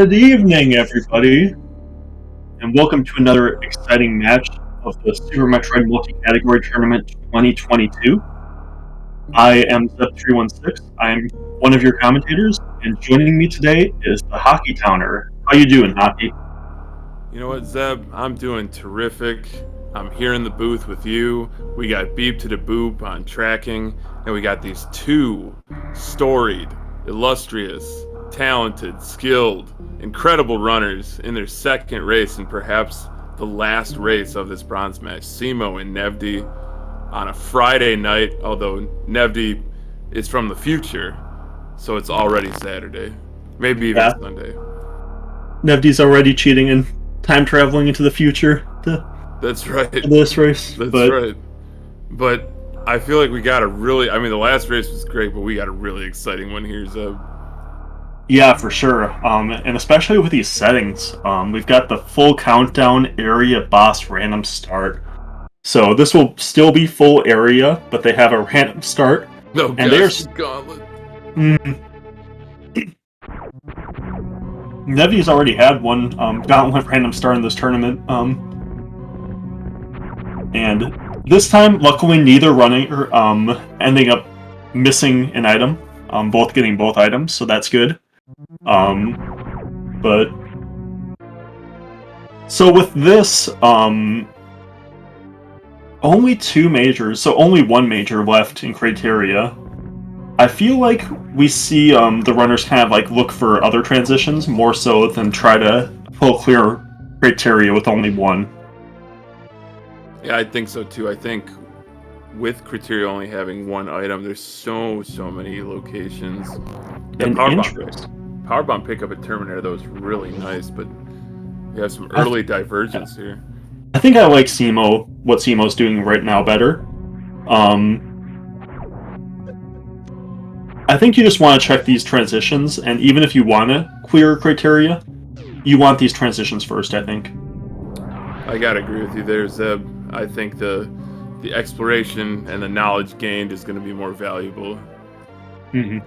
Good evening, everybody, and welcome to another exciting match of the Super Metroid Multi-Category Tournament 2022. I am Zep316. I am one of your commentators, and joining me today is the Hockey Towner. How you doing, Hockey? You know what, Zeb? I'm doing terrific. I'm here in the booth with you. We got Beep to the Boop on tracking, and we got these two storied, illustrious, talented, skilled, incredible runners in their second race and perhaps the last race of this bronze match. Cemo and Nevdi on a Friday night, although Nevdi is from the future, so it's already Saturday. Maybe even Yeah, Sunday. Nevdi's already cheating and time traveling into the future That's right. for this race, That's but right. But I feel like we got a really. I mean, the last race was great, but we got a really exciting one here, Zeb. yeah, for sure. And especially with these settings, we've got the full countdown area boss random start. So this will still be full area, but they have a random start, Oh and they are. gosh, gauntlet. Nevi's already had one gauntlet random start in this tournament, and this time, luckily, neither runner ending up missing an item. Both getting both items, so that's good. But so with this, only two majors, so only one major left in criteria. I feel like we see the runners kind of like look for other transitions more so than try to pull clear criteria with only one. Yeah, I think so too. I think with criteria only having one item, there's so many locations. The And interest. power bomb pickup at Terminator though is really nice, but we have some early divergence here. I think I like cemo, what cemo's doing right now better. I think you just want to check these transitions, and even if you want to clear criteria, you want these transitions first, I think. I gotta agree with you there, Zeb. I think the exploration and the knowledge gained is going to be more valuable. Mm-hmm.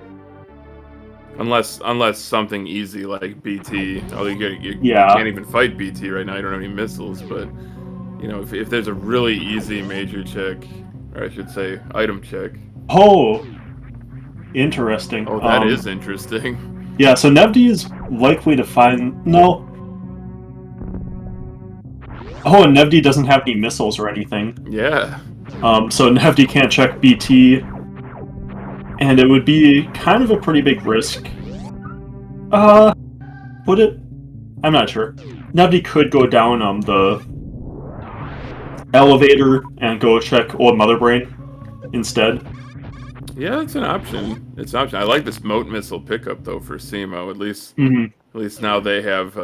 Unless something easy like BT. Although you Yeah. can't even fight BT right now. You don't have any missiles. But you know, if there's a really easy major check, or I should say item check. Oh, interesting. Oh, that is interesting. Yeah, so Nevdi is likely to find... No. Oh, and Nevdi doesn't have any missiles or anything. Yeah. So Nevdi can't check BT. And it would be kind of a pretty big risk. Would it? I'm not sure. Nevdi could go down the elevator and go check Old Mother Brain instead. Yeah, it's an option. It's an option. I like this moat missile pickup though for cemo. At least now they have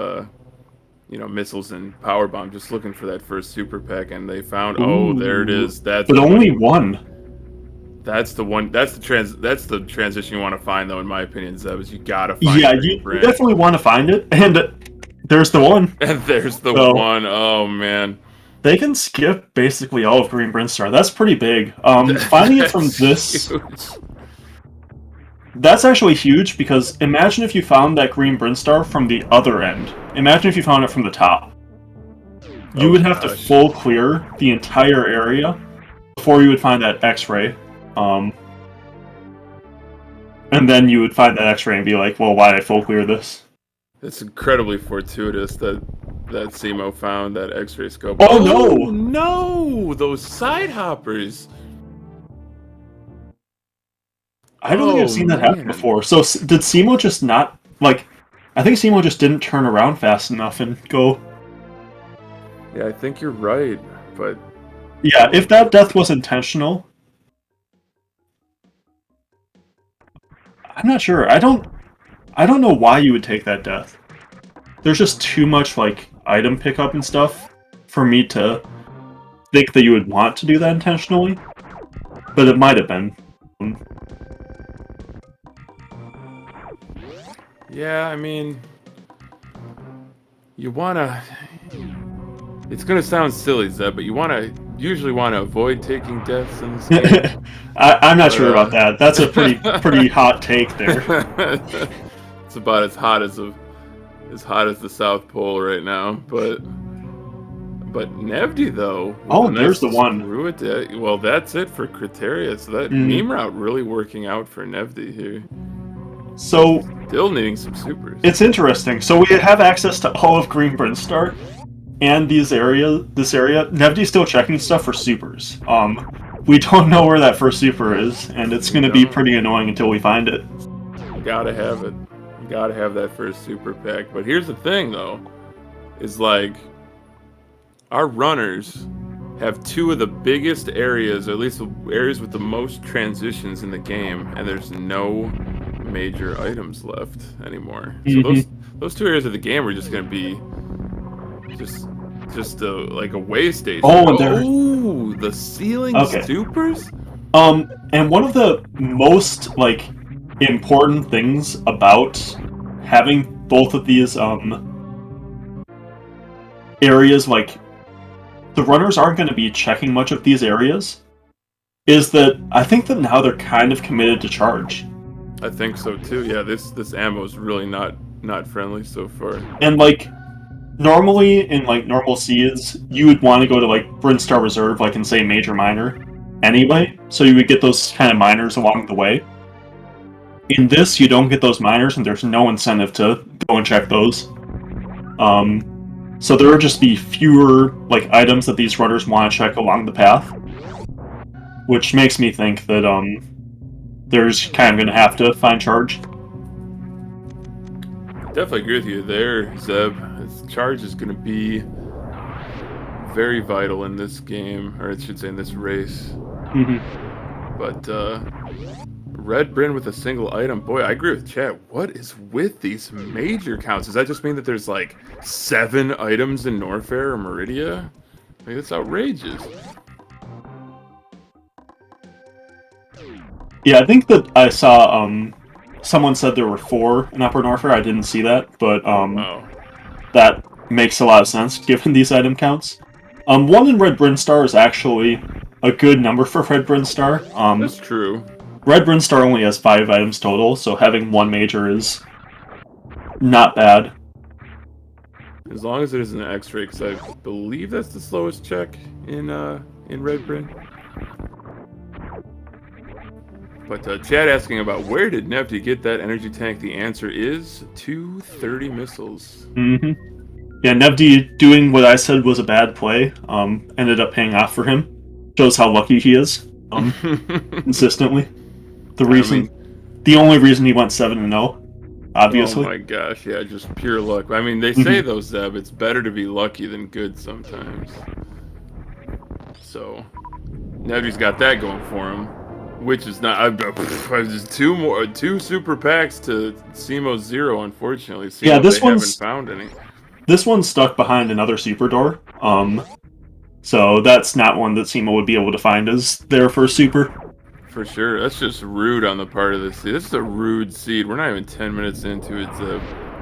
missiles and power bomb. Just looking for that first super pack, and they found. Ooh, oh, there it is. That's but only one. That's the one. That's the transition you want to find, though, in my opinion, Zeb. Is you gotta find. Yeah, you definitely want to find it, and there's the one. And there's the one. Oh man. They can skip basically all of Green Brinstar. That's pretty big. Finding it from this... Huge. That's actually huge, because imagine if you found that Green Brinstar from the other end. Imagine if you found it from the top. You would have to full clear the entire area before you would find that X-ray. And then you would find that X-ray and be like, well, why did I full clear this? It's incredibly fortuitous that cemo found that X-ray scope. Oh no! No! Those side hoppers! I don't think I've seen that happen before. So did cemo just not... Like, I think cemo just didn't turn around fast enough and go... Yeah, I think you're right, but... Yeah, if that death was intentional... I'm not sure. I don't know why you would take that death. There's just too much, like, item pickup and stuff for me to think that you would want to do that intentionally. But it might have been. Yeah, I mean... You wanna... It's gonna sound silly, Zeb, but you usually want to avoid taking deaths in this game. I'm not sure about that. That's a pretty hot take there. It's about as hot as the South Pole right now, but Nevdi though. Oh, there's the one. Well, that's it for Criteria. So that meme route really working out for Nevdi here. So still needing some supers. It's interesting. So we have access to all of Green Brinstar and this area. Nevdi's still checking stuff for supers. We don't know where that first super is, and it's going to be pretty annoying until we find it. Gotta have it. Gotta have that first super pack. But here's the thing, though, is like our runners have two of the biggest areas, or at least the areas with the most transitions in the game, and there's no major items left anymore. So those two areas of the game are just gonna be just like a way station. Oh, the ceiling supers. And one of the most important things about having both of these areas, the runners aren't going to be checking much of these areas, is that I think that now they're kind of committed to charge. I think so too. Yeah, this ammo is really not friendly so far. And normally in normal seeds, you would want to go to Brinstar Reserve, in say Major Minor, anyway, so you would get those kind of miners along the way. In this, you don't get those miners, and there's no incentive to go and check those. So there will just be fewer items that these runners want to check along the path, which makes me think that there's kind of going to have to find charge. Definitely agree with you there, Zeb. Charge is going to be very vital in this game, or I should say in this race. But Red Bryn with a single item. Boy, I agree with Chad. What is with these major counts? Does that just mean that there's 7 items in Norfair or Meridia? That's outrageous. Yeah, I think that I saw someone said there were 4 in Upper Norfair. I didn't see that, but that makes a lot of sense given these item counts. 1 in Red Brinstar is actually a good number for Red Brinstar. That's true. Red Brinstar only has 5 items total, so having 1 major is not bad. As long as it isn't an X-ray, because I believe that's the slowest check in Red Bryn. But Chad asking about where did Nevdi get that energy tank? The answer is 230 missiles. Yeah, Nevdi doing what I said was a bad play ended up paying off for him. Shows how lucky he is consistently. The only reason he went 7-0, obviously. Oh my gosh, yeah, just pure luck. I mean, they say though, Zeb, it's better to be lucky than good sometimes. So, Nevdi's got that going for him, which is not. Just 2 super packs to cemo 0, unfortunately. Yeah, this one's haven't found any. This one's stuck behind another super door. So that's not one that cemo would be able to find as their first super. For sure. That's just rude on the part of this seed. This is a rude seed. We're not even 10 minutes into it.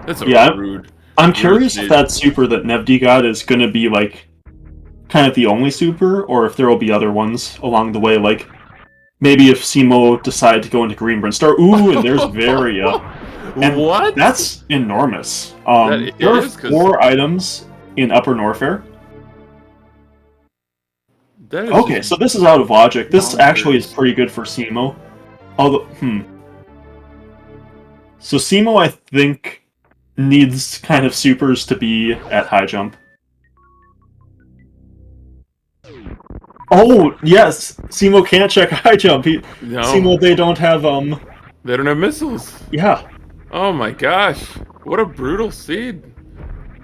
That's a rude. I'm curious if that super that Nevdi got is going to be kind of the only super, or if there will be other ones along the way. Maybe if cemo decide to go into Green Brinstar. Ooh, and there's Varia. And what? That's enormous. There are 4 items in Upper Norfair. Okay, so this is out of logic. This actually is pretty good for cemo. Although, So cemo, I think, needs kind of supers to be at high jump. Oh, yes! Cemo can't check high jump. Cemo, they don't have, They don't have missiles. Yeah. Oh my gosh. What a brutal seed.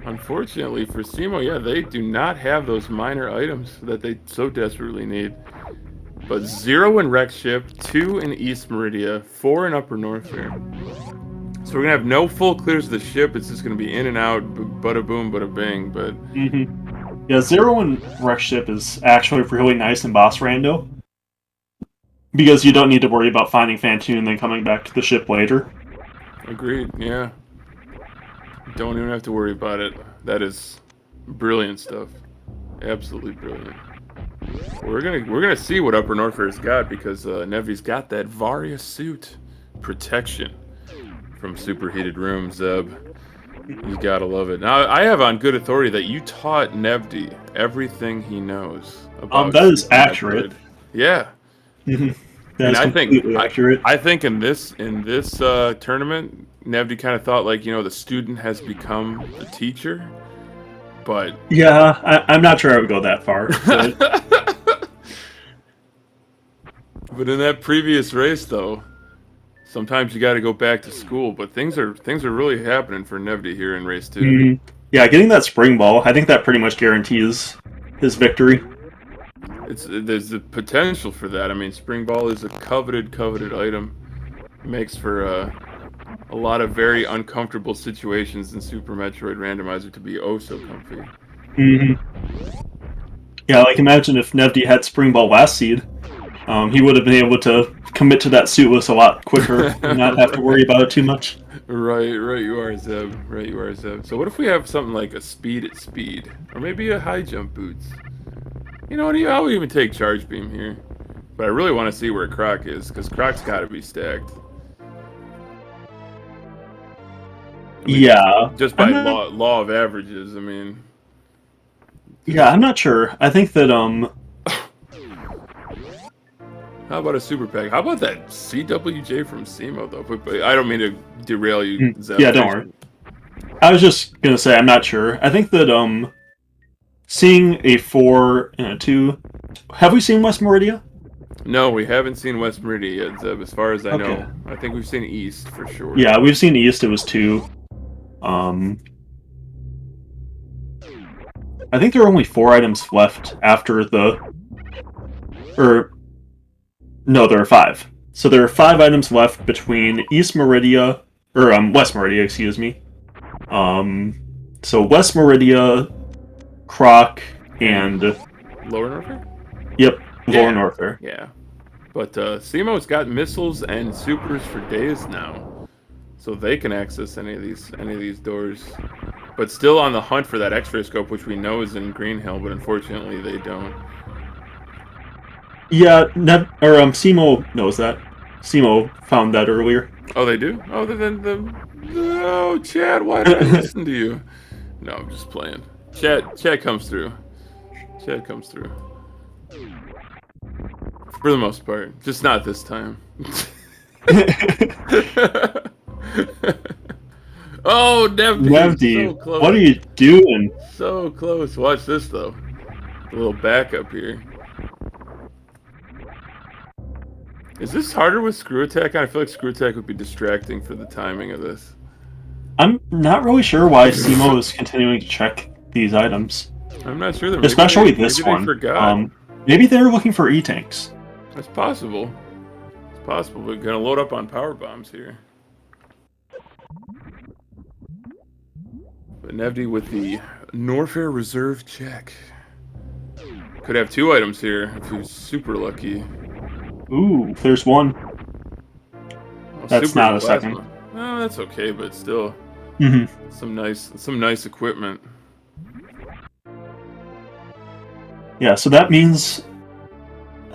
Unfortunately for cemo, yeah, they do not have those minor items that they so desperately need. But 0 in Rex Ship, 2 in East Meridia, 4 in Upper Norfair. So we're gonna have no full clears of the ship. It's just gonna be in and out, bada boom, bada bing. But yeah, 0 in Rex Ship is actually really nice in boss rando, because you don't need to worry about finding Fantoon and then coming back to the ship later. Agreed. Yeah. Don't even have to worry about it. That is brilliant stuff. Absolutely brilliant. We're gonna see what Upper Norfair's got because Nevdi's got that Varia suit protection from superheated rooms. Zeb, you gotta love it. Now I have on good authority that you taught Nevdi everything he knows about. That is Super accurate. Metroid. Yeah. That is completely accurate. I think in this tournament, Nevdi kind of thought like the student has become the teacher, but Yeah, I'm not sure I would go that far. But in that previous race, though, sometimes you got to go back to school. But things are really happening for Nevdi here in race 2. Yeah, getting that spring ball, I think that pretty much guarantees his victory. There's the potential for that. I mean, spring ball is a coveted item. It makes for a lot of very uncomfortable situations in Super Metroid Randomizer to be oh so comfy. Yeah, like imagine if Nevdi had spring ball last seed. He would have been able to commit to that suitless a lot quicker and not have to worry about it too much. Right, you are, Zeb. Right, you are, Zeb. So what if we have something like a speed at speed? Or maybe a high jump boots? You know what, I'll even take charge beam here. But I really want to see where Croc is, because Croc's got to be stacked. I mean, yeah. Just by law of averages, I mean... Yeah, I'm not sure. I think that, How about a super pack? How about that CWJ from cemo, though? But I don't mean to derail you, Zeb. Yeah, don't worry. I was just gonna say, I'm not sure. I think that, seeing a 4 and a 2... Have we seen West Meridia? No, we haven't seen West Meridia yet, Zeb, as far as I know. I think we've seen East, for sure. Yeah, we've seen East, it was 2. I think there are only 4 items left after the... No, there are 5. So there are 5 items left between East Meridia... West Meridia, excuse me. So West Meridia, Croc, and... Lower Norfair? Yep, Lower Norfair. Yeah. But cemo's got missiles and supers for days now. So they can access any of these doors. But still on the hunt for that X-ray scope, which we know is in Green Hill, but unfortunately they don't. Yeah, cemo knows that. Cemo found that earlier. Oh, they do? Oh, then oh, Chad, why did I listen to you? No, I'm just playing. Chad comes through. Chad comes through. For the most part. Just not this time. Oh, Nevdi! Nevdi, so close. what are you doing? So close. Watch this, though. A little backup here. Is this harder with screw attack? I feel like screw attack would be distracting for the timing of this. I'm not really sure why cemo is continuing to check these items. I'm not sure. Especially this one. Forgot. Maybe they're looking for E-tanks. That's possible. It's possible. We're gonna load up on power bombs here. But Nevdi with the Norfair reserve check. Could have 2 items here if he's super lucky. Ooh, there's one. Well, that's not a second. No, that's okay, but still, some nice equipment. Yeah, so that means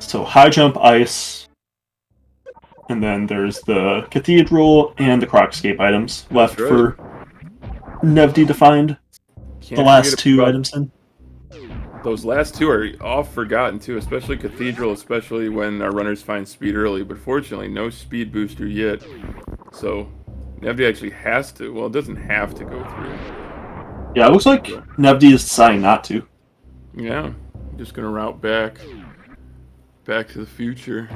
high jump, ice, and then there's the cathedral and the Crocscape items left for Nevdi to find. The last 2 items in. Those last 2 are all forgotten too, especially Cathedral, especially when our runners find speed early. But fortunately, no speed booster yet. So Nevdi actually has to. Well, it doesn't have to go through. Yeah, it looks like Nevdi is deciding not to. Yeah, just gonna route back to the future.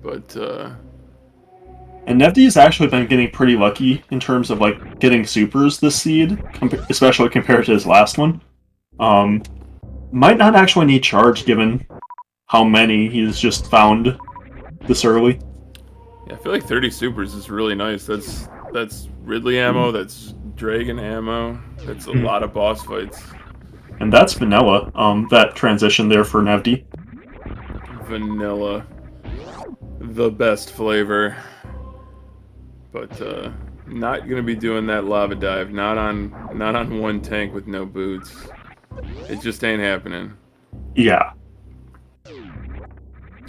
But and Nevdi's actually been getting pretty lucky in terms of like getting supers this seed, especially compared to his last one. Might not actually need charge given how many he's just found this early. Yeah, I feel like 30 supers is really nice. That's Ridley ammo, that's Dragon ammo, that's a lot of boss fights. And that's vanilla, that transition there for Nevdi. Vanilla. The best flavor. But not gonna be doing that lava dive. Not on one tank with no boots. It just ain't happening. Yeah.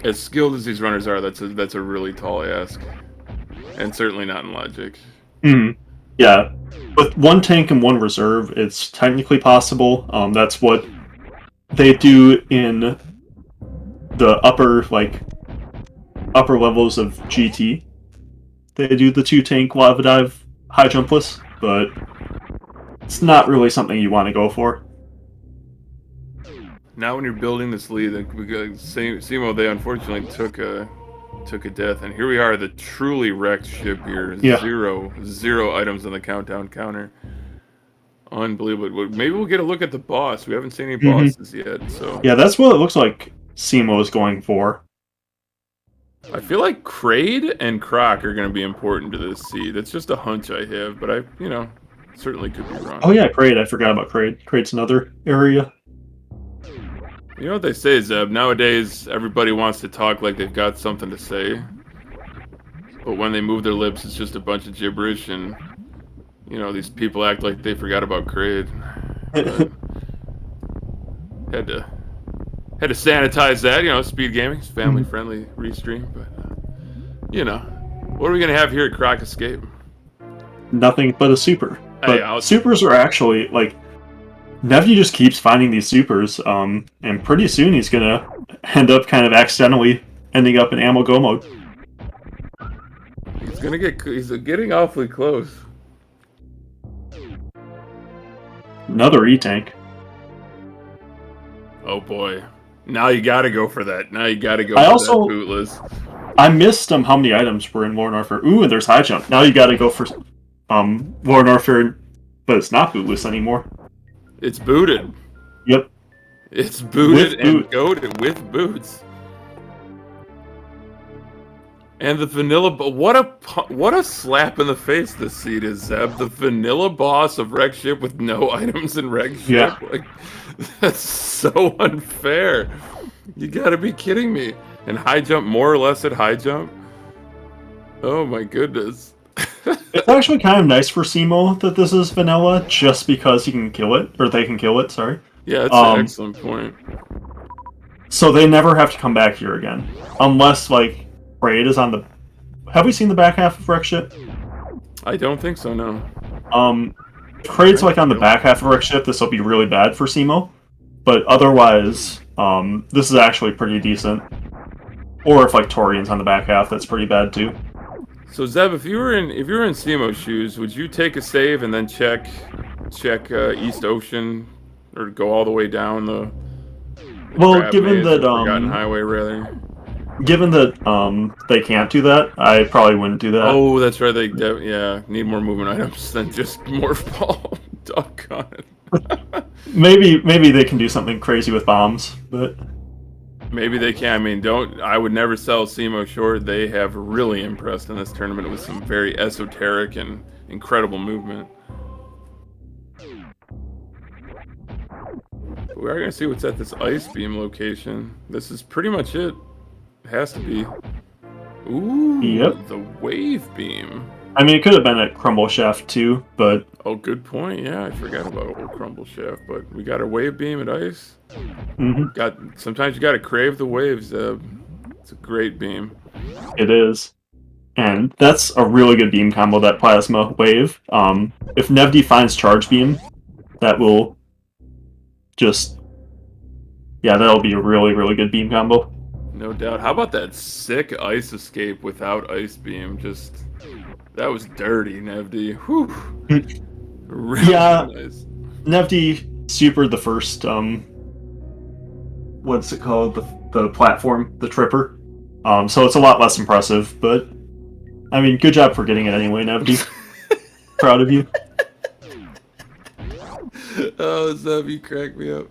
As skilled as these runners are, that's a really tall ask, and certainly not in logic. Yeah, with one tank and one reserve, it's technically possible. That's what they do in the upper levels of GT. They do the 2 tank lava dive high jumpless, but it's not really something you want to go for. Now, when you're building this lead, cemo, they unfortunately took a death, and here we are, the truly wrecked ship here. Yeah. Zero items on the countdown counter. Unbelievable. Maybe we'll get a look at the boss. We haven't seen any bosses yet, so... Yeah, that's what it looks like cemo is going for. I feel like Kraid and Croc are going to be important to this seed. It's just a hunch I have, but certainly could be wrong. Oh yeah, Kraid. I forgot about Kraid. Kraid's another area. You know what they say, Zeb? Nowadays, everybody wants to talk like they've got something to say. But when they move their lips, it's just a bunch of gibberish, and, these people act like they forgot about Kraid. Had to sanitize that, SpeedGaming, family-friendly restream, but, what are we going to have here at Croc Escape? Nothing but a super. But Hey, supers are actually, Nevdi just keeps finding these supers, and pretty soon he's gonna end up kind of accidentally ending up in ammo go mode. He's getting awfully close. Another E-tank. Oh boy. Now you gotta go for that. Now you gotta go that bootless. I missed how many items were in War Norfair. Ooh, and there's high jump. Now you gotta go for War Norfair, but it's not bootless anymore. It's booted. Yep. It's booted and goated with boots. And the vanilla... What a slap in the face this seed is, Zeb. The vanilla boss of Wreck Ship with no items in Wreck Ship. Yeah. That's so unfair. You gotta be kidding me. And high jump more or less at high jump? Oh my goodness. It's actually kind of nice for cemo that this is vanilla, just because he can kill it, or they can kill it, sorry. Yeah, that's an excellent point. So they never have to come back here again. Unless, Kraid is on the... Have we seen the back half of Wreck Ship? I don't think so, no. Kraid's, on the back half of Wreck Ship, this will be really bad for cemo. But otherwise, this is actually pretty decent. Or if, Torian's on the back half, that's pretty bad, too. So Zeb, if you were in Cemo's shoes, would you take a save and then check East Ocean, or go all the way down the well, given that Forgotten Highway, rather? Given that they can't do that, I probably wouldn't do that. Oh, that's right. They need more movement items than just morph ball. Doggone it. maybe they can do something crazy with bombs, but. Maybe they can. I mean, I would never sell cemo short. They have really impressed in this tournament with some very esoteric and incredible movement. We are going to see what's at this ice beam location. This is pretty much it. It has to be. Ooh, yep. The wave beam. I mean, it could have been at Crumble Shaft too, but... Oh, good point. Yeah, I forgot about old Crumble Shaft, but we got a wave beam at ice. Sometimes you gotta crave the waves. It's a great beam. It is. And that's a really good beam combo, that Plasma Wave. If Nevdi finds Charge Beam, that will just... Yeah, that'll be a really, really good beam combo. No doubt. How about that sick ice escape without ice beam? Just... That was dirty, Nevdi. Whew. Really nice. Nevdi supered the first, what's it called? The platform, the tripper. So it's a lot less impressive, but I mean, good job for getting it anyway, Nevdi. Proud of you. Oh, Zeb, you crack me up.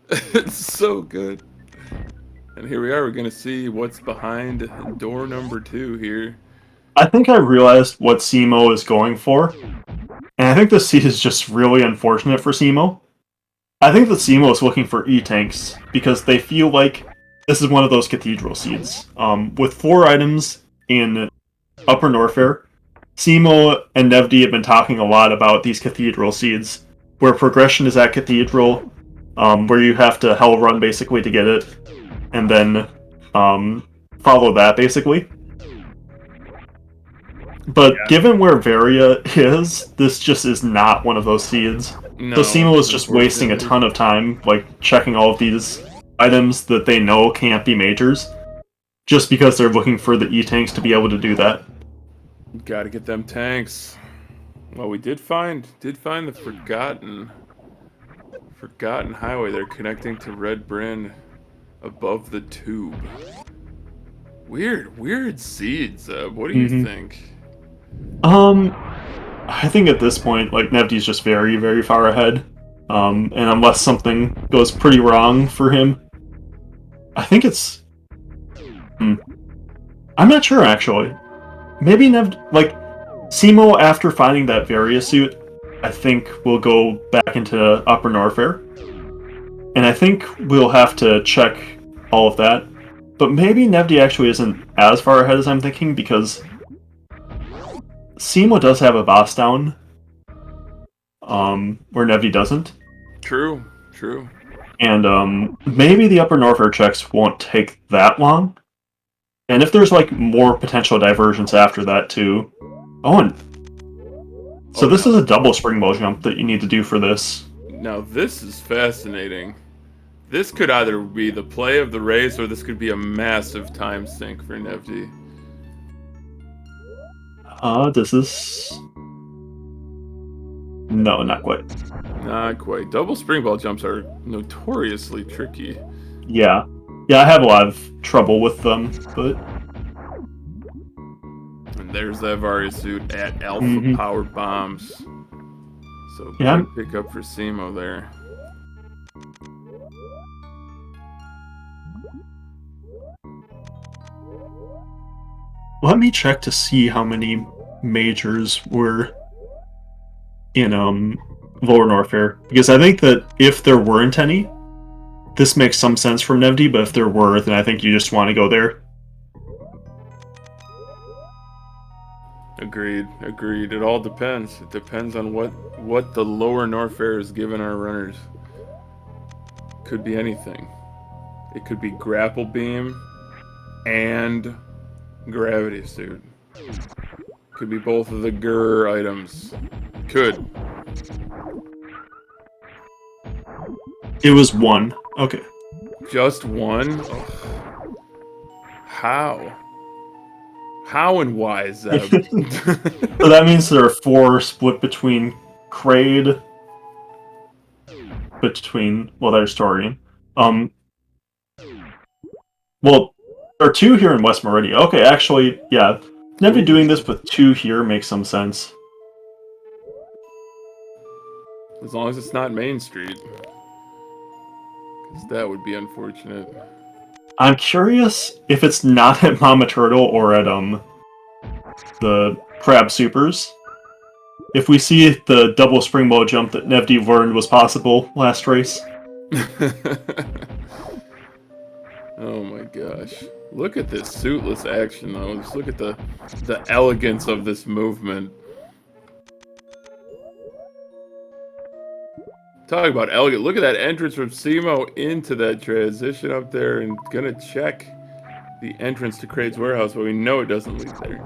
It's so good. And here we are. We're gonna see what's behind door number 2 here. I think I realized what cemo is going for, and I think this seed is just really unfortunate for cemo. I think that cemo is looking for E-tanks, because they feel like this is one of those cathedral seeds. With 4 items in Upper Norfair, cemo and Nevdi have been talking a lot about these cathedral seeds, where progression is at cathedral, where you have to hell run basically to get it, and then follow that, basically. But given where Varia is, this just is not one of those seeds. No, So cemo is just wasting a unfortunately. ton of time, like, checking all of these items that they know can't be majors, just because they're looking for the E-tanks to be able to do that. Gotta get them tanks. Well, we did find the forgotten highway there connecting to Red Bryn above the tube. Weird seeds. What do you think? I think at this point, like, Nevdi's just very, very far ahead. And unless something goes pretty wrong for him, I think it's... I'm not sure, actually. Maybe like, cemo, after finding that Varia suit, I think will go back into Upper Norfair. And I think we'll have to check all of that. But maybe Nevdi actually isn't as far ahead as I'm thinking, because cemo does have a boss down, where Nevdi doesn't. True. And maybe the Upper Norfair checks won't take that long. And if there's, like, more potential diversions after that, too. Oh, and... So this is a double springboard jump that you need to do for this. Now, this is fascinating. This could either be the play of the race, or this could be a massive time sink for Nevdi. This is... No, not quite. Not quite. Double springball jumps are notoriously tricky. Yeah. Yeah, I have a lot of trouble with them, but... And there's that Varia suit at alpha power bombs. So Yeah. good pick up for cemo there. Let me check to see how many majors were in Lower Norfair, because I think that if there weren't any, this makes some sense from Nevdi, but if there were, then I think you just want to go there. Agreed. It all depends. It depends on what the Lower Norfair has given our runners. Could be anything. It could be grapple beam and gravity suit. Could be both of the GUR items. Could. It was one. Okay. Just one? Ugh. How? How and why is that? So that means there are 4 split between Kraid, well, there's Torian. Well, there are 2 here in West Meridia. Okay, actually, yeah. Nevdi doing this with 2 here makes some sense. As long as it's not Main Street. Because that would be unfortunate. I'm curious if it's not at Mama Turtle or at, the Crab Supers. If we see the double springboard jump that Nevdi learned was possible last race. Oh my gosh. Look at this suitless action, though. Just look at the elegance of this movement. Talk about elegant. Look at that entrance from cemo into that transition up there, and gonna check the entrance to Kraid's warehouse, but we know it doesn't lead there.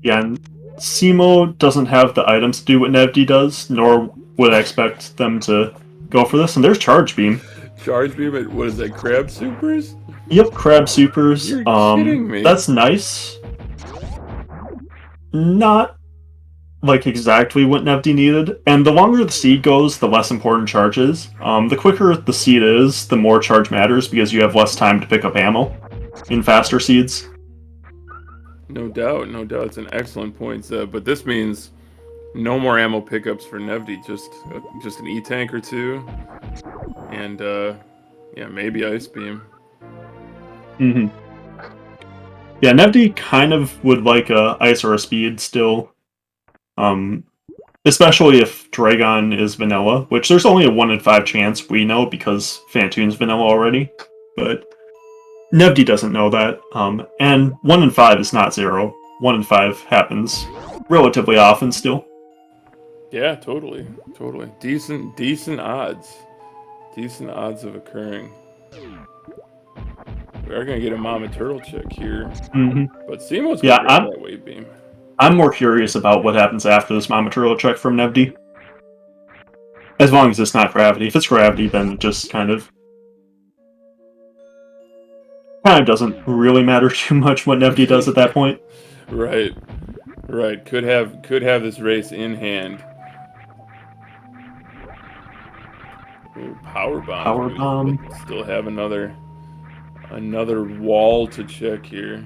Yeah, and cemo doesn't have the items to do what Nevdi does, nor would I expect them to go for this. And there's Charge Beam. Charge beam at, what is that, Crab Supers? Yep, Crab Supers. You're kidding me. That's nice. Not, like, exactly what Nevdi needed. And the longer the seed goes, the less important charge is. The quicker the seed is, the more charge matters, because you have less time to pick up ammo in faster seeds. No doubt. It's an excellent point, Zeb. But this means no more ammo pickups for Nevdi. Just an E-tank or 2. And, yeah, maybe Ice Beam. Yeah, Nevdi kind of would like a Ice or a Speed still. Especially if Dragon is vanilla, which there's only a 1 in 5 chance we know because Fantoon's vanilla already. But Nevdi doesn't know that. And 1 in 5 is not 0. 1 in 5 happens relatively often still. Yeah, totally. Decent odds. Decent odds of occurring. We are gonna get a Mama Turtle check here, but Cemo's gonna grab that wave beam. I'm more curious about what happens after this Mama Turtle check from Nevdi. As long as it's not gravity. If it's gravity, then it just kind of doesn't really matter too much what Nevdi does at that point. Right. Could have this race in hand. Ooh, power bomb. Still have another wall to check here.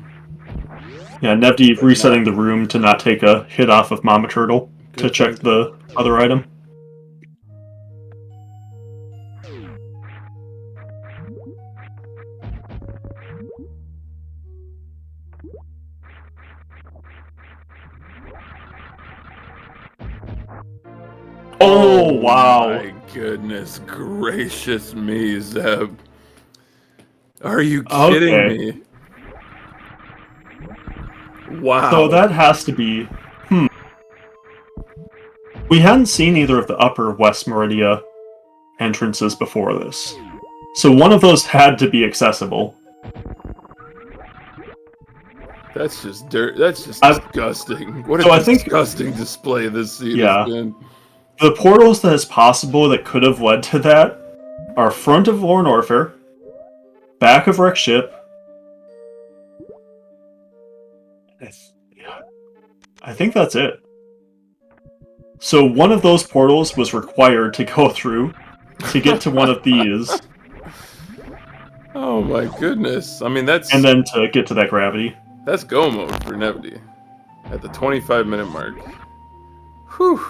Yeah, Nevdi resetting the room to not take a hit off of Mama Turtle to check the other item. Oh, wow. My goodness gracious me, Zeb. Are you kidding me? Wow. So that has to be... We hadn't seen either of the upper West Meridia entrances before this. So one of those had to be accessible. That's just dirt. That's just disgusting. What a disgusting display this scene has been. The portals that is possible that could have led to that are front of Lore Norfair, back of Wreck Ship. I think that's it. So one of those portals was required to go through to get to one of these. Oh my goodness. I mean, that's... And then to get to that gravity. That's go mode for Nevdi. At the 25-minute mark. Whew.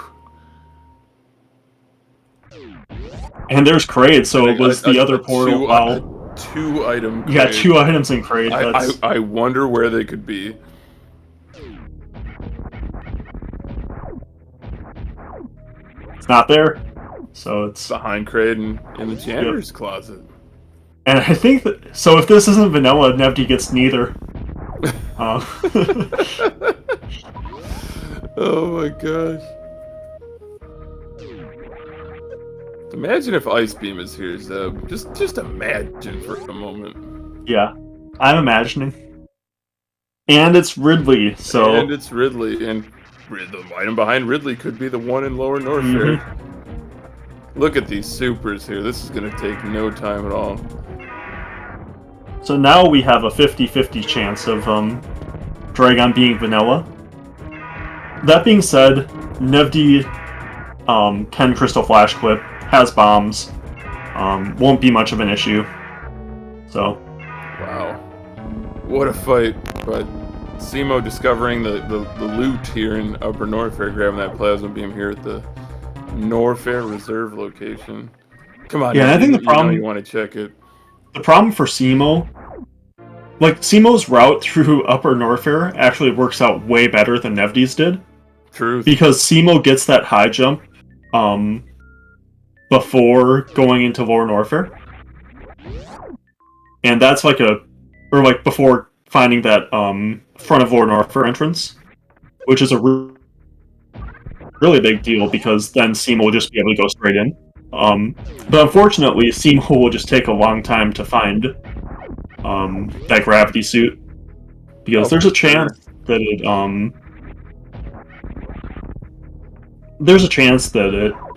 And there's Kraid, so it was the other portal. Two item Kraid. Yeah, 2 items in Kraid. I wonder where they could be. It's not there. So it's behind Kraid in the janitor's closet. And I think that... So if this isn't vanilla, Nevdi gets neither. Oh my gosh. Imagine if Ice Beam is here, Zeb. Just imagine for a moment. Yeah, I'm imagining. And it's Ridley, so... And it's Ridley, and the item behind Ridley could be the one in Lower Norfair. Look at these supers here. This is going to take no time at all. So now we have a 50-50 chance of Dragon being vanilla. That being said, Nevdi can Crystal Flash Clip, has bombs, won't be much of an issue. So, wow, what a fight! But cemo discovering the loot here in Upper Norfair, grabbing that plasma beam here at the Norfair Reserve location. Come on, yeah, I think the problem you want to check it. The problem for cemo, like cemo's route through Upper Norfair actually works out way better than Nevdi's did. Truth. Because cemo gets that high jump, before going into Lower Norfair. And that's like before finding that front of Lower Norfair entrance, which is a really big deal because then cemo will just be able to go straight in. But unfortunately, cemo will just take a long time to find that gravity suit because there's a chance that it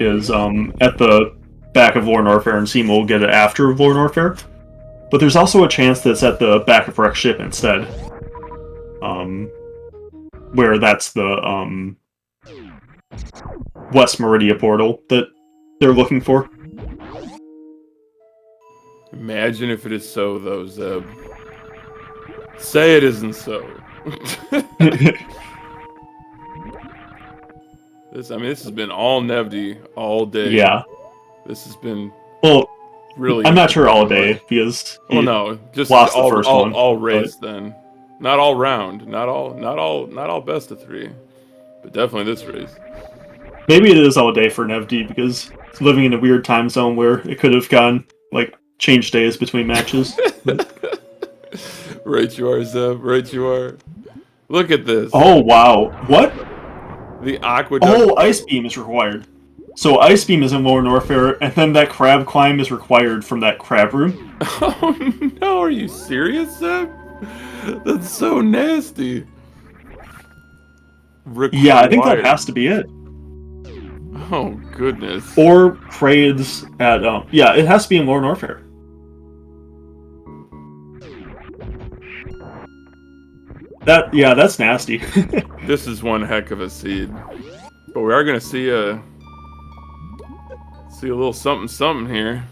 is at the back of Lower Norfair and cemo will get it after Lower Norfair. But there's also a chance that it's at the back of Wreck Ship instead. Where that's the West Meridia portal that they're looking for. Imagine if it is so, though, Zeb. Say it isn't so. This has been all Nevdi all day. Yeah. This has been really. I'm not sure all day because just lost the first one. All race then, not all round, not all best of 3, but definitely this race. Maybe it is all day for Nevdi because it's living in a weird time zone where it could have gone change days between matches. Right you are, Zeb. Right you are. Look at this. Oh wow! What? The aqueduct. Oh, Ice Beam is required. So Ice Beam is in Lower Norfair, and then that crab climb is required from that crab room. Oh no, are you serious, Zeb? That's so nasty. Required. Yeah, I think that has to be it. Oh goodness. Or Craids at yeah, it has to be in Lower Norfair. That's nasty. This is one heck of a seed. But we are gonna see a little something here.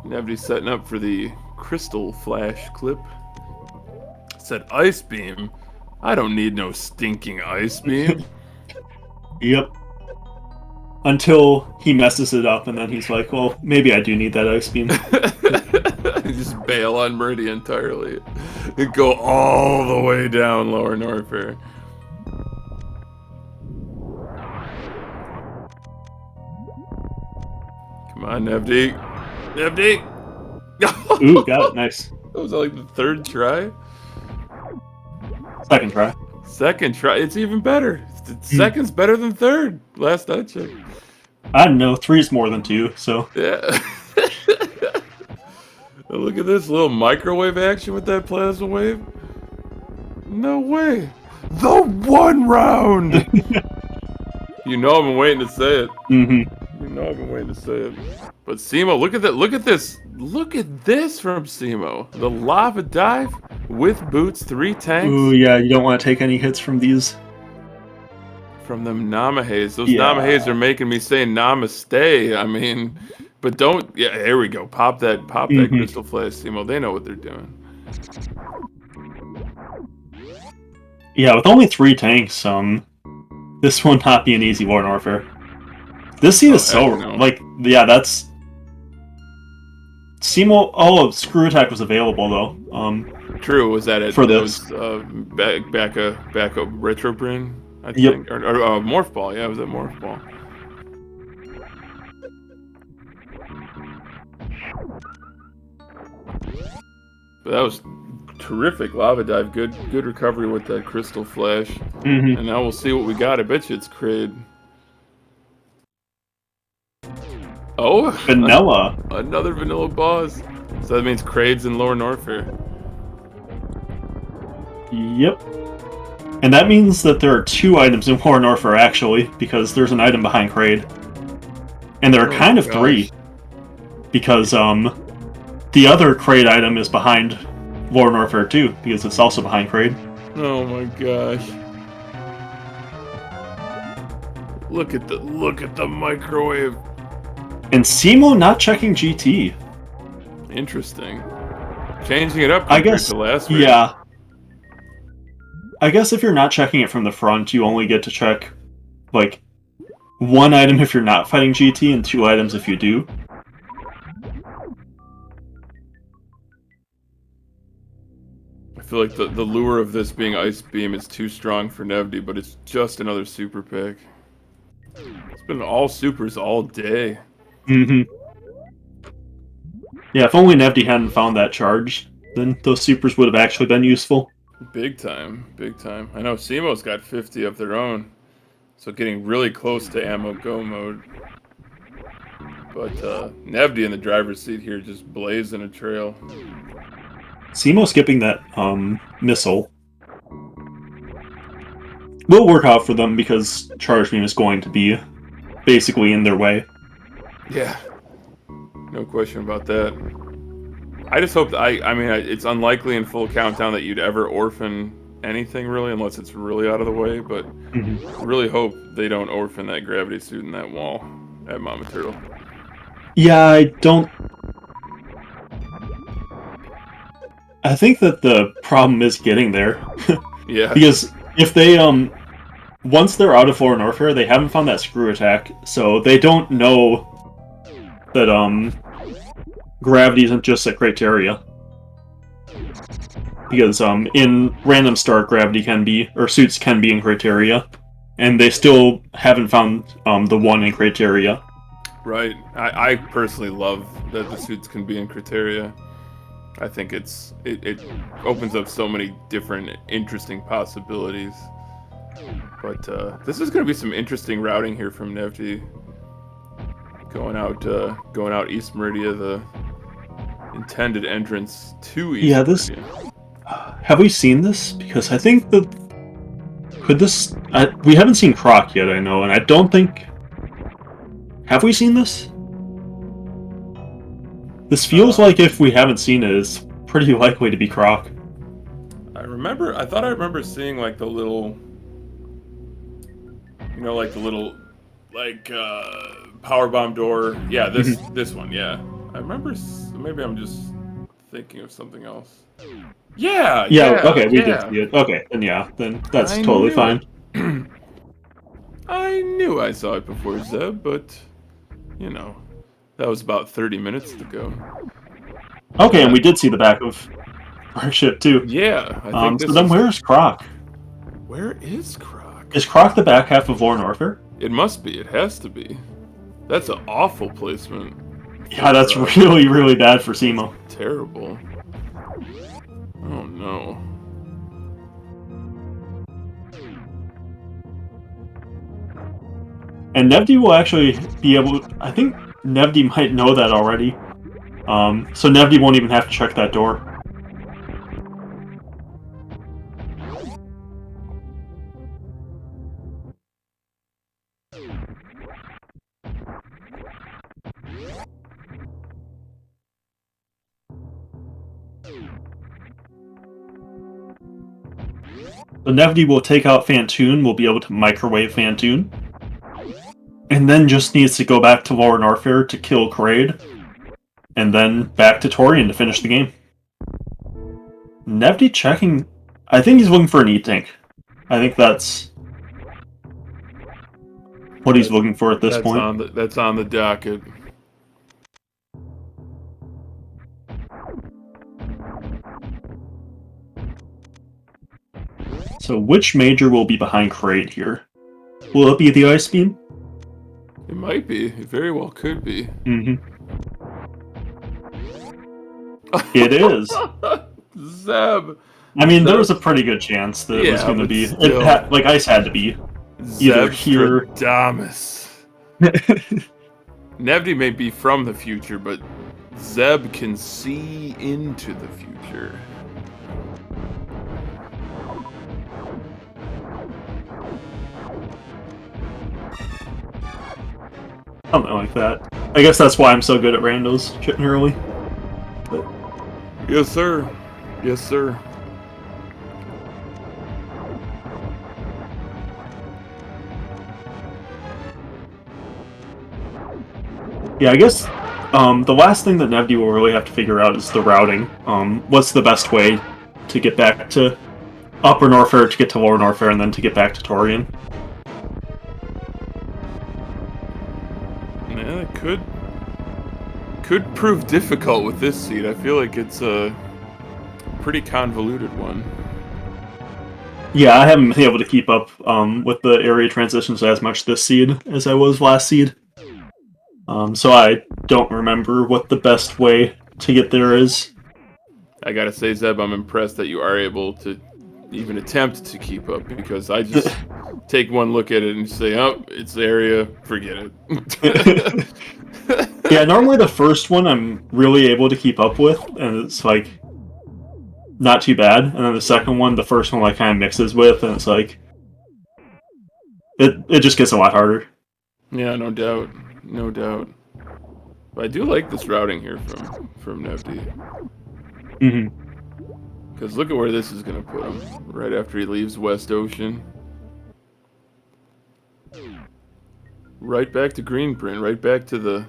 Nevdi's setting up for the crystal flash clip. Said ice beam. I don't need no stinking ice beam. Yep. Until he messes it up, and then he's like, well, maybe I do need that ice beam. Just bail on Meridia entirely. And go all the way down Lower Norfair. Come on, Nevdi. Nevdi! Ooh, got it. Nice. That was like the third try? Second try. Second try. It's even better. Second's better than third. Last I checked. I don't know. 3's more than 2, so. Yeah. Look at this little microwave action with that plasma wave. No way. The one round! You know I've been waiting to say it. Mm-hmm. You know I've been waiting to say it. But cemo, look at that. Look at this. Look at this from cemo. The lava dive with boots, 3 tanks. Ooh, yeah, you don't want to take any hits from these. From them Namahays. Those Namahays are making me say namaste. I mean, but don't. Yeah, here we go. Pop that crystal flash, cemo. They know what they're doing. Yeah, with only 3 tanks, this will not be an easy War Norfair. This seed is so like, yeah, that's cemo. Oh, Screw Attack was available though. True. Was that it? For this? Back a Retro Brin, I Yep. think, or Morph Ball. Yeah, it was that Morph Ball. But that was terrific lava dive. Good recovery with that crystal flash. And now we'll see what we got. I bet you it's Kraid. Oh, Vanilla. Another vanilla boss. So that means Kraid's in Lower Norfair. Yep. And that means that there are 2 items in War Norfair actually, because there's an item behind Kraid. And there are kind of 3. Because the other Kraid item is behind Lower Norfair too, because it's also behind Kraid. Oh my gosh. Look at the microwave. And cemo not checking GT. Interesting. Changing it up compared to last week. Yeah. I guess if you're not checking it from the front, you only get to check, like, 1 item if you're not fighting GT, and 2 items if you do. I feel like the lure of this being Ice Beam is too strong for Nevdi, but it's just another super pick. It's been all supers all day. Yeah, if only Nevdi hadn't found that charge, then those supers would have actually been useful. Big time, big time. I know cemo's got 50 of their own, so getting really close to ammo go mode. But Nevdi in the driver's seat here just blazing a trail. cemo skipping that missile will work out for them because Charge Beam is going to be basically in their way. Yeah, no question about that. I just hope that I mean, it's unlikely in full countdown that you'd ever orphan anything really, unless it's really out of the way. But I really hope they don't orphan that gravity suit in that wall at Mama Turtle. Yeah, I don't. I think that the problem is getting there. Yeah. Because if they once they're out of Lower Norfair, they haven't found that Screw Attack, so they don't know that gravity isn't just a criteria. Because in random start, gravity can be, or suits can be in criteria, and they still haven't found the one in criteria. Right. I personally love that the suits can be in criteria. I think it opens up so many different interesting possibilities. But this is going to be some interesting routing here from Nevdi. Going out East Meridia, the intended entrance to East Meridia. Have we seen this? Because I think that we haven't seen Croc yet, I know, and I don't think... Have we seen this? This feels like if we haven't seen it, it's pretty likely to be Croc. I thought I remember seeing like the little... You know, like the little... Like, power bomb door. Yeah, this one, yeah. I remember... Maybe I'm just thinking of something else. Yeah, okay, we did see it. Okay, then that's totally fine. I knew I saw it before, Zeb, but, you know, that was about 30 minutes ago. Okay, and we did see the back of our ship, too. Yeah, I think so then where's Croc? Where is Croc? Is Croc the back half of Norfair? It must be. It has to be. That's an awful placement. Yeah, that's really, really bad for cemo. Terrible. Oh no. And Nevdi will actually be able... I think Nevdi might know that already. So Nevdi won't even have to check that door. So Nevdi will take out Fantoon, will be able to microwave Fantoon. And then just needs to go back to Lower Norfair to kill Kraid. And then back to Torian to finish the game. Nevdi checking... I think he's looking for an E-Tank. I think that's what he's looking for at this point. That's on the docket. So which major will be behind Kraid here? Will it be the Ice Beam? It might be. It very well could be. Mm-hmm. It is. Zeb. I mean, there was a pretty good chance that it was going to be... like, Ice had to be either here... Zebstradamus. Nevdi may be from the future, but Zeb can see into the future. Something like that. I guess that's why I'm so good at randos, shitting early. But... Yes, sir. Yes, sir. Yeah, I guess the last thing that Nevdi will really have to figure out is the routing. What's the best way to get back to Upper Norfair, to get to Lower Norfair, and then to get back to Torian? Yeah, it could prove difficult with this seed. I feel like it's a pretty convoluted one. Yeah, I haven't been able to keep up with the area transitions as much this seed as I was last seed. So I don't remember what the best way to get there is. I gotta say, Zeb, I'm impressed that you are able to even attempt to keep up, because I just take one look at it and say, oh, it's the area, forget it. Yeah, normally the first one I'm really able to keep up with, and it's like not too bad. And then the second one, the first one like kind of mixes with, and it's like it just gets a lot harder. Yeah, no doubt. No doubt. But I do like this routing here from Nevdi. Mm-hmm. Because look at where this is going to put him. Right after he leaves West Ocean. Right back to Greenprint. Right back to the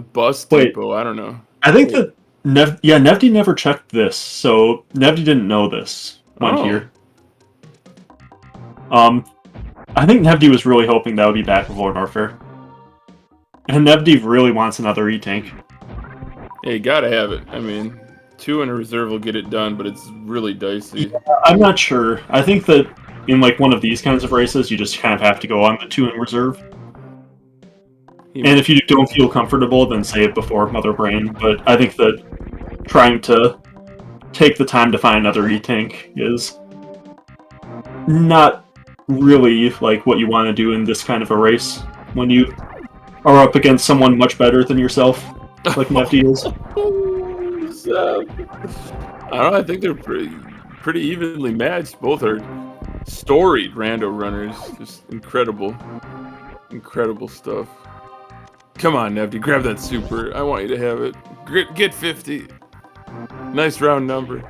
bus depot. I don't know. I think that Nevdi never checked this, so Nevdi didn't know this one here. I think Nevdi was really hoping that would be back with Lord Norfair. And Nevdi really wants another E-Tank. Yeah, you gotta have it. I mean, 2 in a reserve will get it done, but it's really dicey. Yeah, I'm not sure. I think that in like one of these kinds of races, you just kind of have to go on the 2 in reserve. And if you don't feel comfortable, then say it before Mother Brain. But I think that trying to take the time to find another E-Tank is not really like what you want to do in this kind of a race when you are up against someone much better than yourself, like Nevdi is. I don't know, I think they're pretty evenly matched. Both are storied rando runners. Just incredible stuff. Come on, Nevdi, grab that super. I want you to have it. Get 50. Nice round number.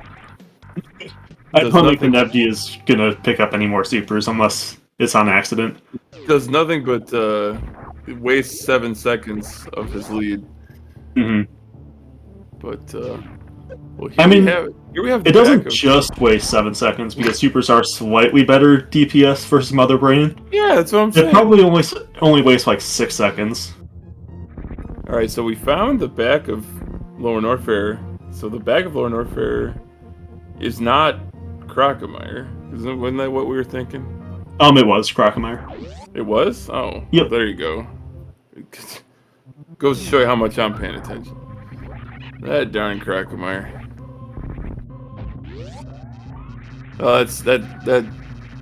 I don't think the Nevdi is gonna pick up any more supers unless it's on accident. Does nothing but waste 7 seconds of his lead. Mm-hmm. But well, here we have it doesn't just waste 7 seconds because supers are slightly better DPS versus Mother Brain. Yeah, that's what I'm saying. It probably only wastes like 6 seconds. All right, so we found the back of Lower Norfair. So the back of Lower Norfair is not Crocomire. Wasn't that what we were thinking? It was Crocomire. It was? Oh, yep. Well, there you go. Goes to show you how much I'm paying attention. That darn Crocomire. Oh, that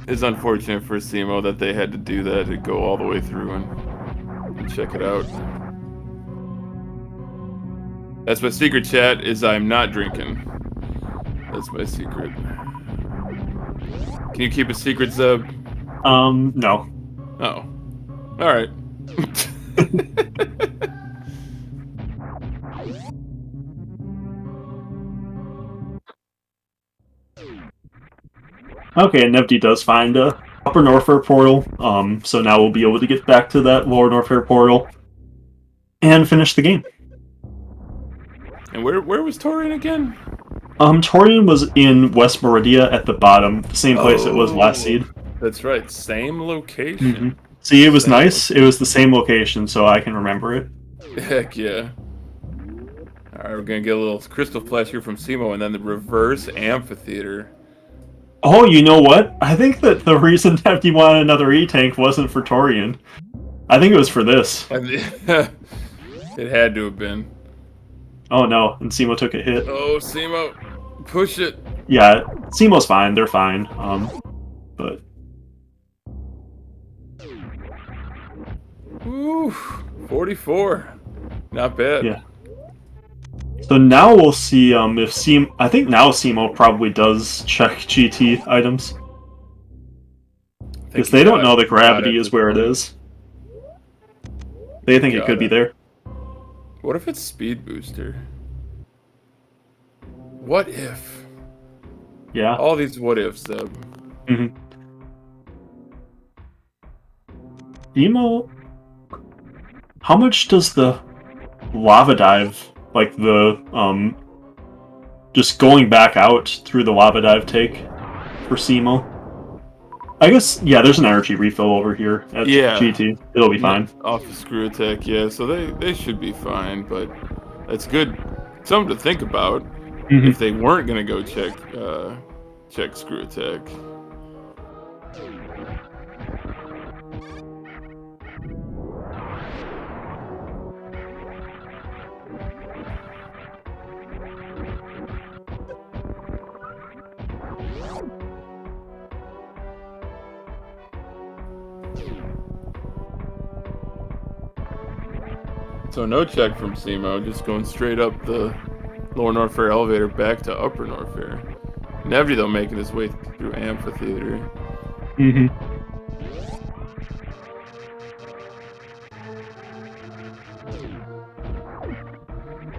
is unfortunate for cemo that they had to do that, to go all the way through and check it out. That's my secret, chat, is I'm not drinking. That's my secret. Can you keep a secret, Zeb? No. Oh. Alright. Okay, Nevdi does find a Upper Norfair portal, so now we'll be able to get back to that Lower Norfair portal and finish the game. And where was Torian again? Torian was in West Meridia at the bottom, the same place it was last seed. That's right, same location. Mm-hmm. See, it was nice. It was the same location, so I can remember it. Heck yeah. Alright, we're gonna get a little crystal flash here from cemo, and then the reverse amphitheater. Oh, you know what? I think that the reason Nevdi wanted another E-Tank wasn't for Torian. I think it was for this. It had to have been. Oh no, and cemo took a hit. Oh, cemo, push it. Yeah, cemo's fine. They're fine. But. Ooh, 44. Not bad. Yeah. So now we'll see if cemo. I think now cemo probably does check GT items because they don't know that gravity is where it is. They think it could be there. What if it's speed booster? What if? Yeah. All these what ifs, Zeb. Mm-hmm. Cemo. How much does the lava dive, like the just going back out through the lava dive, take for cemo? I guess, yeah, there's an energy refill over here at GT. It'll be fine. Off the screw attack, yeah, so they should be fine, but that's good. Something to think about if they weren't going to go check screw attack. So no check from cemo, just going straight up the Lower Norfair elevator back to Upper Norfair. Nevdi, though, making his way through amphitheater.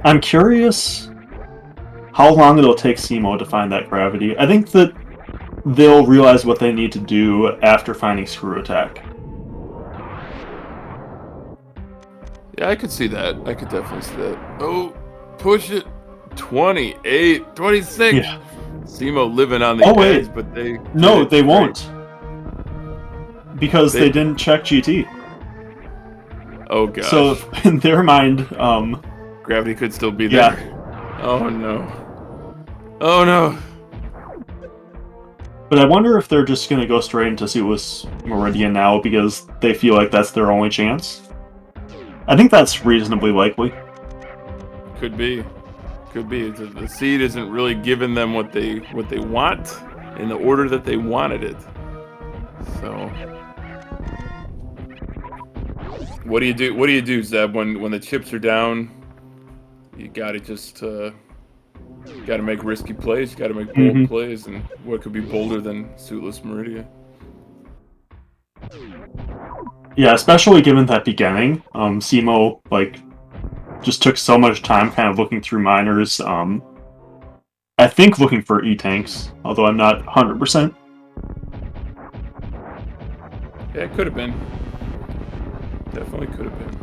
I'm curious how long it'll take cemo to find that gravity. I think that they'll realize what they need to do after finding screw attack. Yeah, I could see that. I could definitely see that. Oh, push it. 28, 26. Yeah. cemo living on the edge, but they... No, they won't. Because they didn't check GT. Oh, gosh. So, in their mind... gravity could still be there. Yeah. Oh, no. Oh, no. But I wonder if they're just going to go straight into Suus Meridian now because they feel like that's their only chance. I think that's reasonably likely. Could be. Could be. The seed isn't really giving them what they want in the order that they wanted it. So, what do you do? What do you do, Zeb, when the chips are down? You gotta just gotta make risky plays. You gotta make bold plays, and what could be bolder than suitless Meridia? Yeah, especially given that beginning, cemo like just took so much time kind of looking through miners. I think looking for E-tanks, although I'm not 100%. Yeah, it could have been. Definitely could have been.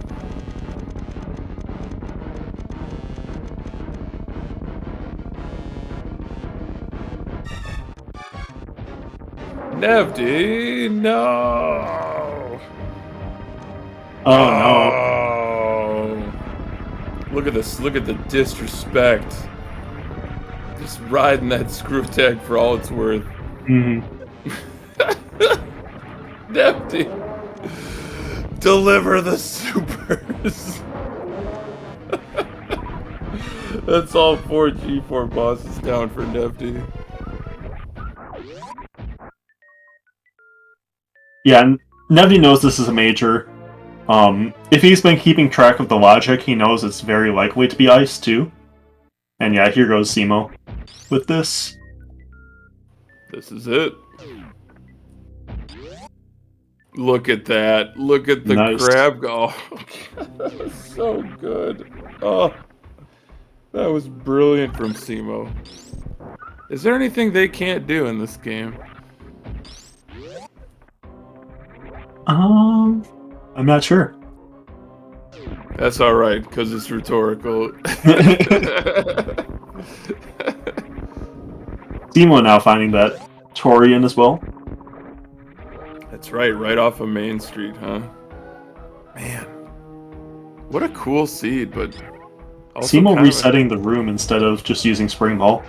Nevdi, no! Oh no. Look at this, look at the disrespect. Just riding that screw tag for all it's worth. Nevdi, deliver the supers. That's all 4 G4 bosses down for Nevdi. Yeah, and Nevdi knows this is a major. If he's been keeping track of the logic, he knows it's very likely to be ice too. And yeah, here goes cemo with this. This is it. Look at that. Look at the crab. Oh, that was so good. Oh, that was brilliant from cemo. Is there anything they can't do in this game? I'm not sure. That's alright, because it's rhetorical. cemo now finding that Torian as well. That's right off of Main Street, huh? Man. What a cool seed, but also cemo resetting the room instead of just using Spring Ball.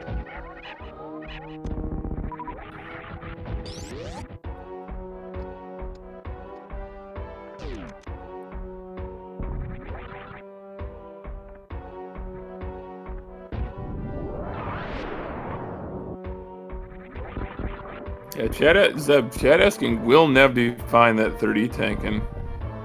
Yeah, Chad asking, will Nevdi find that 30 tank? And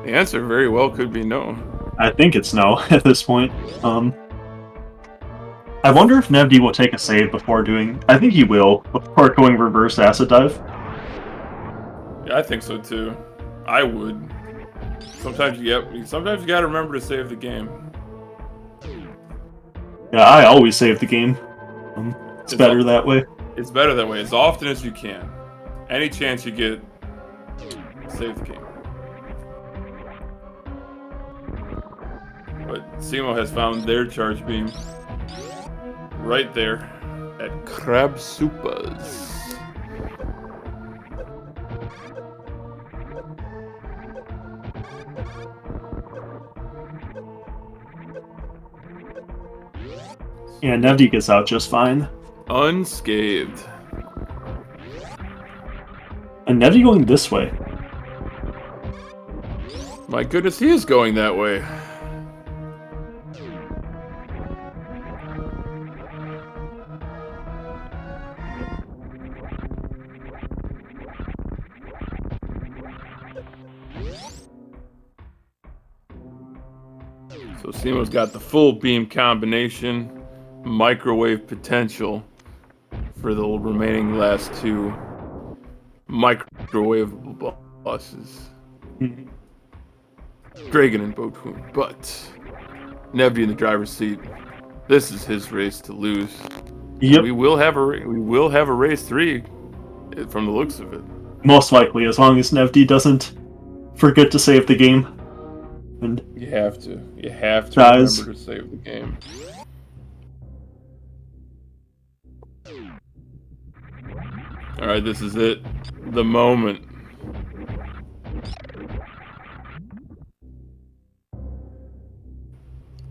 the answer very well could be no. I think it's no at this point. I wonder if Nevdi will take a save before doing... I think he will, before going reverse acid dive. Yeah, I think so too. I would. Sometimes you gotta remember to save the game. Yeah, I always save the game. It's better that way. It's better that way, as often as you can. Any chance you get, save the game. But cemo has found their charge beam right there at Crab Supas. Yeah, Nevdi gets out just fine. Unscathed. And Nevdi going this way. My goodness, he is going that way. So cemo's got the full beam combination, microwave potential for the remaining last 2 microwavable bosses. Dragon and Botun, but Nevdi in the driver's seat. This is his race to lose. Yep. We will have a race 3 from the looks of it. Most likely, as long as Nevdi doesn't forget to save the game. And you have to dies. remember to save the game. All right, this is it. The moment.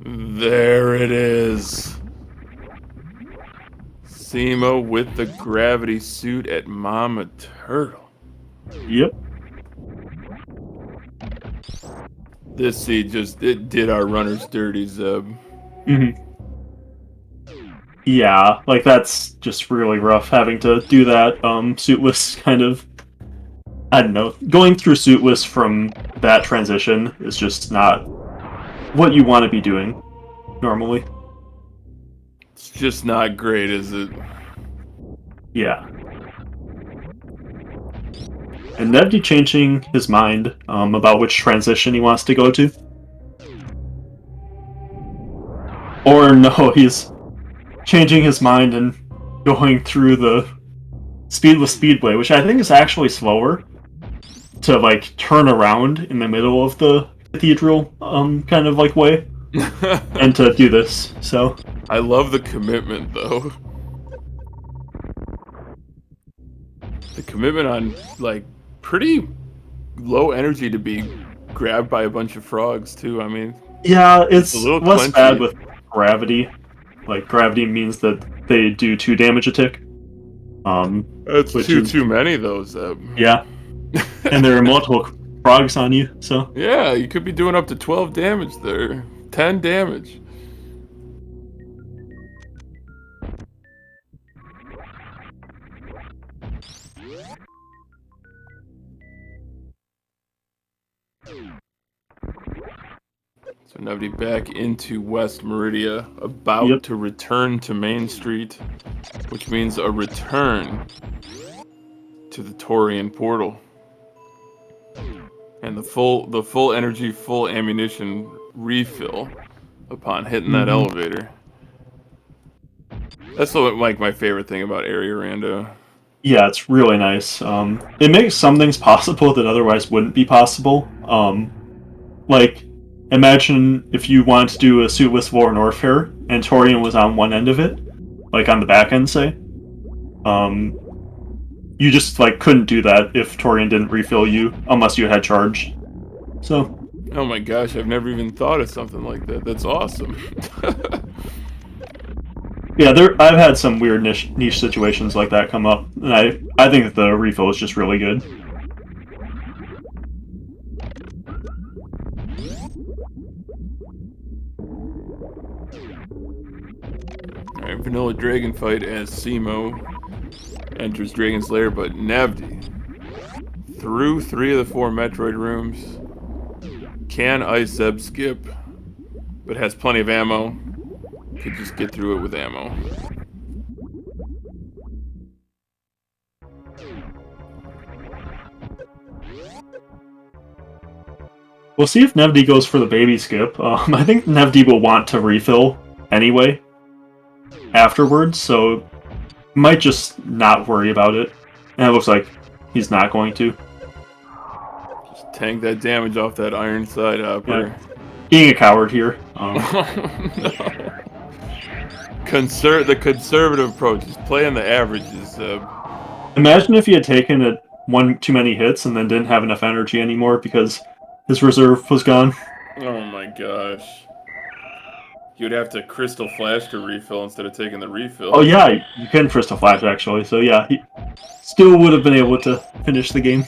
There it is. Cemo with the gravity suit at Mama Turtle. Yep. This seed it did our runners dirty, Zeb. Yeah, like that's just really rough having to do that. Suitless kind of, I don't know. Going through Suitless from that transition is just not what you want to be doing normally. It's just not great, is it? Yeah. And Nevdi changing his mind about which transition he wants to go to. Or no, he's changing his mind and going through the Speedless Speedway, which I think is actually slower to like turn around in the middle of the cathedral kind of like way and to do this. So I love the commitment though. The commitment on like pretty low energy to be grabbed by a bunch of frogs too. I mean, yeah, it's a it's little less bad clenty. with gravity. Like gravity means that they do 2 damage a tick. That's Which too is many of those. yeah, and there are multiple frogs on you, so Yeah, you could be doing up to 12 damage there. 10 damage. So Nevdi back into West Meridia, about yep. to return to Main Street, which means a return to the Taurian portal. And the full energy, full ammunition refill upon hitting that elevator. That's like my favorite thing about Area Rando. Yeah, it's really nice. It makes some things possible that otherwise wouldn't be possible. Like, imagine if you wanted to do a suitless war Norfair, and Torian was on one end of it, like on the back end, say. You just like couldn't do that if Torian didn't refill you unless you had charge. So. Oh my gosh, I've never even thought of something like that. That's awesome. Yeah, I've had some weird niche situations like that come up, and I think that the refill is just really good. Alright, Vanilla Dragon fight as cemo enters Dragon's Lair, but Nevdi, through 3 of the 4 Metroid rooms, can Ice Zeb skip, but has plenty of ammo. Could just get through it with ammo. We'll see if Nevdi goes for the baby skip. I think Nevdi will want to refill anyway afterwards, so might just not worry about it. And it looks like he's not going to. Just tank that damage off that iron side hopper. Yeah. Being a coward here. No. The conservative approach is playing the averages. Imagine if he had taken it one too many hits and then didn't have enough energy anymore because his reserve was gone. Oh my gosh. You'd have to Crystal Flash to refill instead of taking the refill. Oh yeah, you can Crystal Flash actually, so yeah, he still would have been able to finish the game.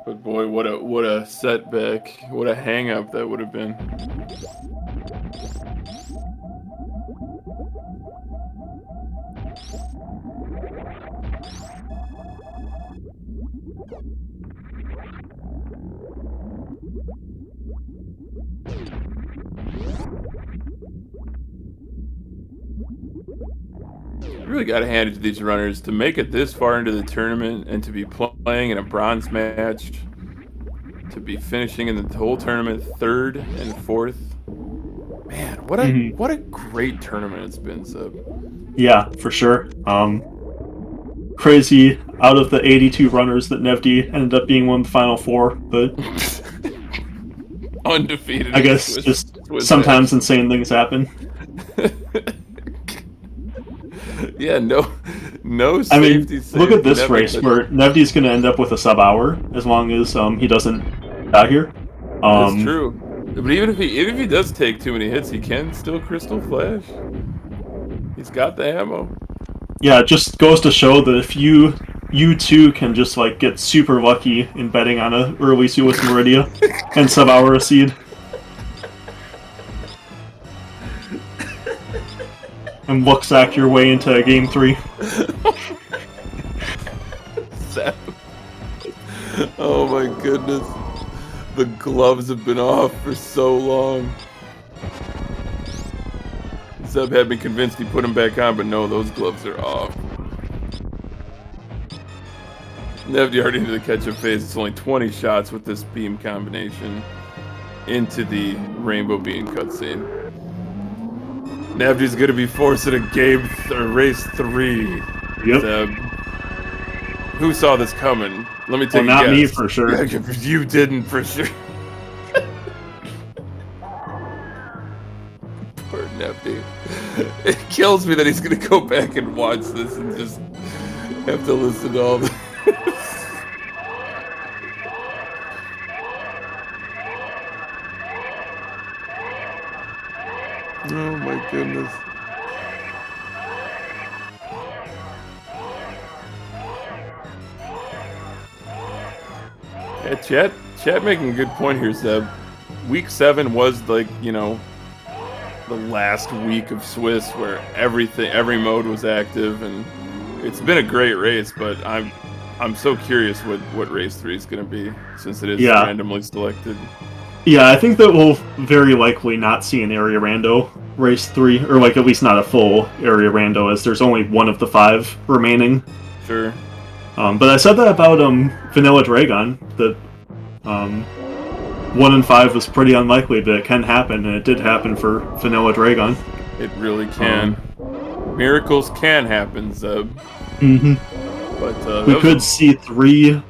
But boy, what a setback. What a hang-up that would have been. Really got to hand it to these runners to make it this far into the tournament and to be playing in a bronze match, to be finishing in the whole tournament 3rd and 4th. Man, what a great tournament it's been, Seb. Yeah, for sure. Crazy. Out of the 82 runners that Nevdi ended up being one of the final 4, but undefeated. I guess just sometimes insane things happen. Yeah, no I mean, safety. look at this race where Nevdi's going to end up with a sub-hour as long as he doesn't die here. That's true. But even if he does take too many hits, he can still Crystal Flash. He's got the ammo. Yeah, it just goes to show that if you too can just like get super lucky in betting on a early Suitless Meridia and sub-hour a seed. and look-sack your way into Game 3. Zeb. Oh my goodness. The gloves have been off for so long. Zeb had me convinced he put them back on, but no, those gloves are off. Nevdi already into the ketchup phase. It's only 20 shots with this beam combination into the rainbow beam cutscene. Nevdi's gonna be forced in a race 3. Yep. Zeb. Who saw this coming? Let me take a guess. Not me, for sure. You didn't, for sure. Poor Nevdi. It kills me that he's gonna go back and watch this and just have to listen to all this. Oh my goodness. Yeah, chat making a good point here, Zeb. Week 7 was like, you know, the last week of Swiss where every mode was active, and it's been a great race, but I'm so curious what race 3 is going to be, since it is randomly selected. Yeah, I think that we'll very likely not see an area rando race 3, or like at least not a full area rando, as there's only one of the 5 remaining. Sure. But I said that about Vanilla Dragon, that 1 and 5 was pretty unlikely, but it can happen, and it did happen for Vanilla Dragon. It really can. Miracles can happen, Zeb. Mm-hmm. But we could see 3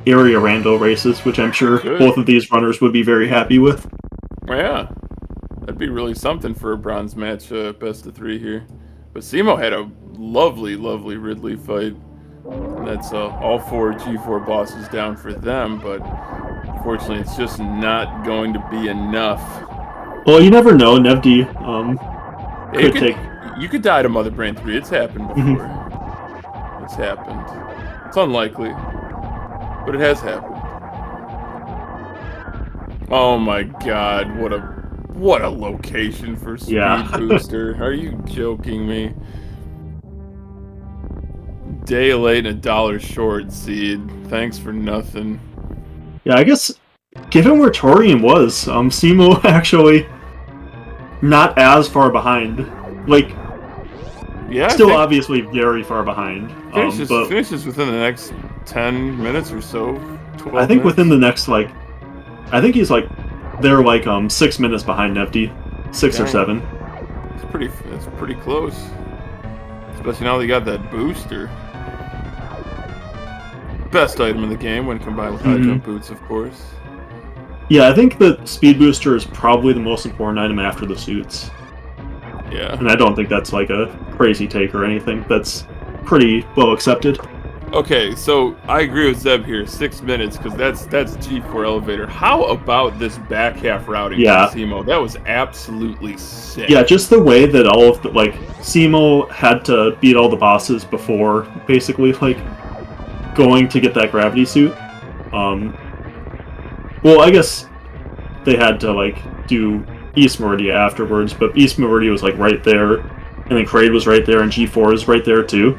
area rando races, which I'm sure both of these runners would be very happy with. Yeah, that'd be really something for a bronze match, best of 3 here. But cemo had a lovely Ridley fight. And that's all 4 G4 bosses down for them, but unfortunately it's just not going to be enough. Well, you never know. Nevdi you could die to Mother Brain 3. It's happened before. It's happened. It's unlikely, but it has happened. Oh my god, what a location for Speed Booster. Are you joking me? Day late and $1 short, Seed. Thanks for nothing. Yeah, I guess, given where Torian was, cemo actually not as far behind. Like, still obviously very far behind. Finishes within the next 10 minutes or so. 12 I think minutes? within the next, like, I think he's like, they're like 6 minutes behind Nevdi. 6 or 7. It's pretty close. Especially now they got that booster. Best item in the game when combined with high jump boots, of course. Yeah, I think the speed booster is probably the most important item after the suits. Yeah. And I don't think that's like a crazy take or anything. That's pretty well accepted. Okay, so I agree with Zeb here. 6 minutes, because that's G4 elevator. How about this back half routing from cemo? That was absolutely sick. Yeah, just the way that all of the, like, cemo had to beat all the bosses before basically, like, going to get that gravity suit. Well, I guess they had to, like, do East Meridia afterwards, but East Meridia was, like, right there, and then Kraid was right there, and G4 is right there, too.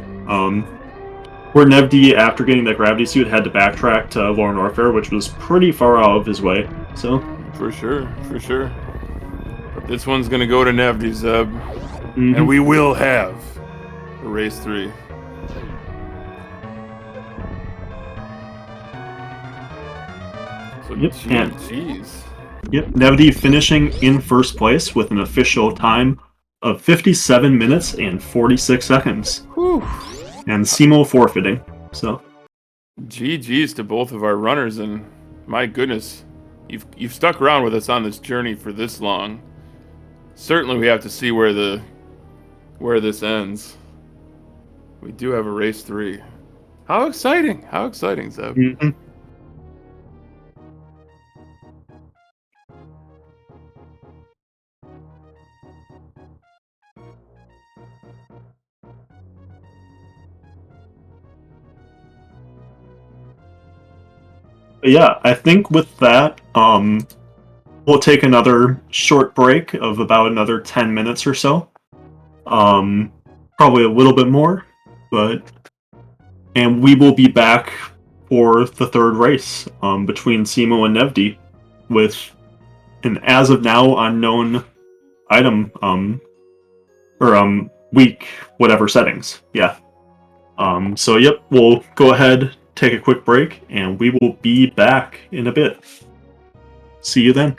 Where Nevdi, after getting that gravity suit, had to backtrack to Lower Norfair, which was pretty far out of his way, so... For sure. But this one's gonna go to Nevdi, Zeb. And we will have a race 3. So, jeez. Yep, Nevdi finishing in first place with an official time of 57 minutes and 46 seconds. Whew. And cemo forfeiting, so... GG's to both of our runners, and my goodness, you've stuck around with us on this journey for this long. Certainly we have to see where this ends. We do have a race 3. How exciting! How exciting, Zeb. But yeah, I think with that, we'll take another short break of about another 10 minutes or so. Probably a little bit more, and we will be back for the third race between cemo and Nevdi with an as of now unknown item or week whatever settings. Yeah. So yep, we'll go ahead, take a quick break, and we will be back in a bit. See you then.